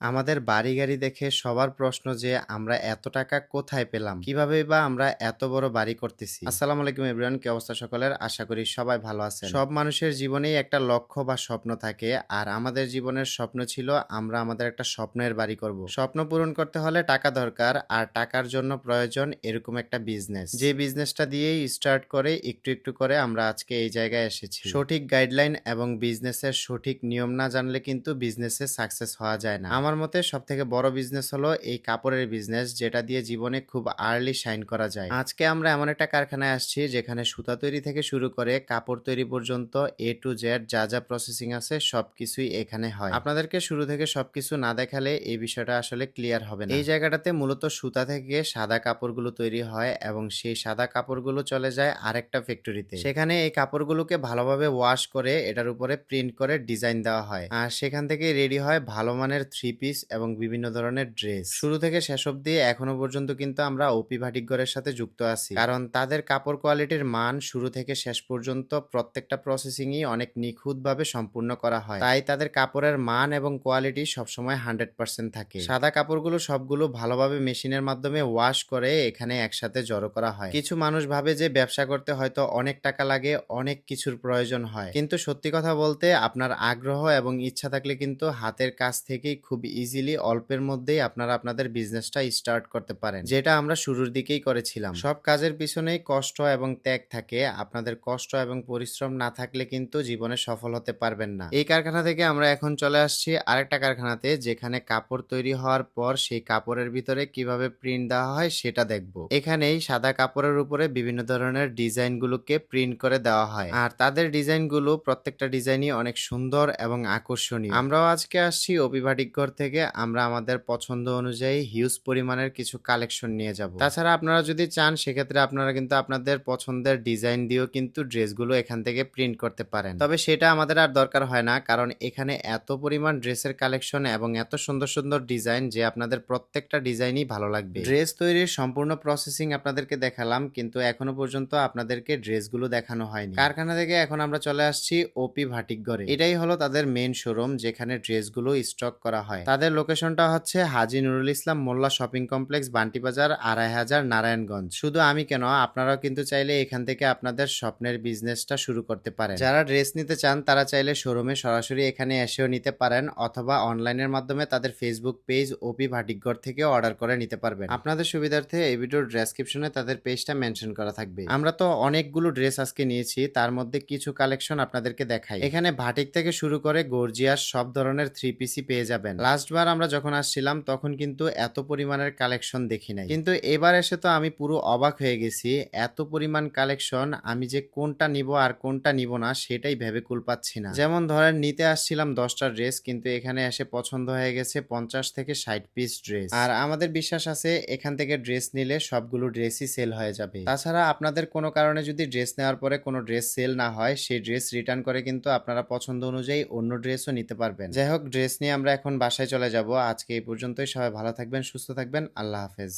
আমাদের বাড়ি-গাড়ি দেখে সবার প্রশ্ন যে আমরা এত টাকা কোথায় পেলাম? কিভাবেই বা আমরা এত বড় বাড়ি করতেছি? আসসালামু আলাইকুম এভরিওয়ান, কি অবস্থা সকলের? আশা করি সবাই ভালো আছেন। সব মানুষের জীবনেই একটা লক্ষ্য বা স্বপ্ন থাকে। আর আমাদের জীবনের স্বপ্ন ছিল আমরা আমাদের একটা স্বপ্নের বাড়ি করব। স্বপ্ন পূরণ করতে হলে টাকা দরকার আর টাকার জন্য প্রয়োজন এরকম একটা বিজনেস। যে বিজনেসটা দিয়েই স্টার্ট করে একটু, একটু করে আমরা আজকে এই জায়গায় এসেছি। সঠিক গাইডলাইন এবং বিজনেসের সঠিক নিয়ম না জানলে কিন্তু বিজনেসে সাকসেস হওয়া যায় না। আমার মতে সবথেকে বড় বিজনেস হলো এই কাপড়ের বিজনেস, যেটা দিয়ে জীবনে খুব আর্লি শাইন করা যায়। আজকে আমরা এমন একটা কারখানায় আসছি যেখানে সুতা তৈরি থেকে শুরু করে কাপড় তৈরি পর্যন্ত এ টু জেড যা যা প্রসেসিং আছে সবকিছুই এখানে হয়। আপনাদেরকে শুরু থেকে সবকিছু না দেখালে এই বিষয়টা আসলে ক্লিয়ার হবে না। এই জায়গাটাতে মূলত সুতা থেকে সাদা কাপড়গুলো তৈরি হয় এবং সেই সাদা কাপড়গুলো চলে যায় আরেকটা ফ্যাক্টরিতে। সেখানে এই কাপড়গুলোকে ভালোভাবে ওয়াশ করে এটার উপরে প্রিন্ট করে ডিজাইন দেওয়া হয় আর সেখান থেকে রেডি হয় ভালো মানের থ্রি পিস এবং বিভিন্ন ধরনের ড্রেস। শুরু থেকে শেষ অবধি এখনো পর্যন্ত কিন্তু আমরা ওপি ভাটিকগড়ের সাথে যুক্ত আছি, কারণ তাদের কাপড় কোয়ালিটির মান শুরু থেকে শেষ পর্যন্ত প্রত্যেকটা প্রসেসিংই অনেক নিখুঁতভাবে সম্পূর্ণ করা হয়। তাই তাদের কাপড়ের মান এবং কোয়ালিটি সবসময় 100% থাকে। সাদা কাপড়গুলো সবগুলো ভালোভাবে মেশিনের মাধ্যমে ওয়াশ করে এখানে একসাথে জড়ো করা হয়। কিছু মানুষ ভাবে যে ব্যবসা করতে হয়তো অনেক টাকা লাগে, অনেক কিছুর প্রয়োজন হয়, কিন্তু সত্যি কথা বলতে আপনার আগ্রহ এবং ইচ্ছা থাকলে কিন্তু হাতের কাজ থেকেই খুব ইজিলি অল্পের মধ্যেই আপনারা আপনাদের বিজনেসটা স্টার্ট করতে পারেন, যেটা আমরা শুরুর দিকেই করেছিলাম। সব কাজের পিছনেই কষ্ট এবং ত্যাগ থাকে। আপনাদের কষ্ট এবং পরিশ্রম না থাকলে কিন্তু জীবনে সফল হতে পারবেন না। এই কারখানা থেকে আমরা এখন চলে আসছি আরেকটা কারখানাতে, যেখানে কাপড় তৈরি হওয়ার পর সেই কাপড়ের ভিতরে কিভাবে প্রিন্ট দেওয়া হয় সেটা দেখবো। এখানেই সাদা কাপড়ের উপরে বিভিন্ন ধরনের ডিজাইন গুলোকে প্রিন্ট করে দেওয়া হয় আর তাদের ডিজাইন গুলো প্রত্যেকটা ডিজাইনই অনেক সুন্দর এবং আকর্ষণীয়। আমরাও আজকে আসছি অভিভাটিকঘর থেকে। আমরা আমাদের পছন্দ অনুযায়ী হিউজ পরিমাণের কিছু কালেকশন নিয়ে যাব। তাছাড়া আপনারা যদি চান সেক্ষেত্রে আপনারা কিন্তু আপনাদের পছন্দের ডিজাইন দিয়েও কিন্তু ড্রেসগুলো এখান থেকে প্রিন্ট করতে পারেন। তবে সেটা আমাদের আর দরকার হয় না, কারণ এখানে এত পরিমাণ ড্রেসের কালেকশন এবং এত সুন্দর সুন্দর ডিজাইন যে আপনাদের প্রত্যেকটা ডিজাইনই ভালো লাগবে। ড্রেস তৈরির সম্পূর্ণ প্রসেসিং আপনাদেরকে দেখালাম, কিন্তু এখনো পর্যন্ত আপনাদেরকে ড্রেসগুলো দেখানো হয়নি। কারখানা থেকে এখন আমরা চলে আসছি ওপি ভাটিকঘরে। এটাই হলো তাদের মেইন শোরুম, যেখানে ড্রেসগুলো স্টক করা হয়। তাদের লোকেশনটা হচ্ছে হাজী নুরুল ইসলাম মোল্লা শপিং কমপ্লেক্স, বান্টি বাজার, ২৫০০ নারায়ণগঞ্জ। শুধু আমি কেন, আপনারাও কিন্তু চাইলে এখান থেকে আপনাদের স্বপ্নের বিজনেসটা শুরু করতে পারেন। যারা ড্রেস নিতে চান তারা চাইলে শোরুমে সরাসরি এখানে এসেও নিতে পারেন, অথবা অনলাইনের মাধ্যমে তাদের ফেসবুক পেজ ওপি ভাটিকঘর থেকে অর্ডার করে নিতে পারবেন। আপনাদের সুবিধার্থে এই ভিডিওর ডেসক্রিপশনে তাদের পেজটা মেনশন করা থাকবে। আমরা তো অনেকগুলো ড্রেস আজকে নিয়েছি, তার মধ্যে কিছু কালেকশন আপনাদেরকে দেখাই। এখানে ভাটিক থেকে শুরু করে গর্জিয়াস সব ধরনের থ্রি পিসি পেয়ে যাবেন। লাস্টবার আমরা যখন আসছিলাম তখন কিন্তু এত পরিমাণের কালেকশন দেখি নাই, কিন্তু এবার এসে তো আমি পুরো অবাক হয়ে গেছি। এত পরিমাণ কালেকশন, আমি যে কোনটা নিব আর কোনটা নিব না সেটাই ভেবে কুল পাচ্ছি না। যেমন ধরেন নিতে আসছিলাম 10টা ড্রেস, কিন্তু এখানে এসে পছন্দ হয়ে গেছে 50 থেকে 60 পিস ড্রেস। আর আমাদের বিশ্বাস আছে এখান থেকে ড্রেস নিলে সবগুলো ড্রেসই সেল হয়ে যাবে। তাছাড়া আপনাদের কোনো কারণে যদি ড্রেস নেওয়ার পরে কোনো ড্রেস সেল না হয়, সেই ড্রেস রিটার্ন করে কিন্তু আপনারা পছন্দ অনুযায়ী অন্য ড্রেসও নিতে পারবেন। যাই হোক, ড্রেস নিয়ে আমরা এখন বাসায় চলে যাব। আজকে এই পর্যন্তই। সবাই ভালো থাকবেন, সুস্থ থাকবেন। আল্লাহ হাফেজ।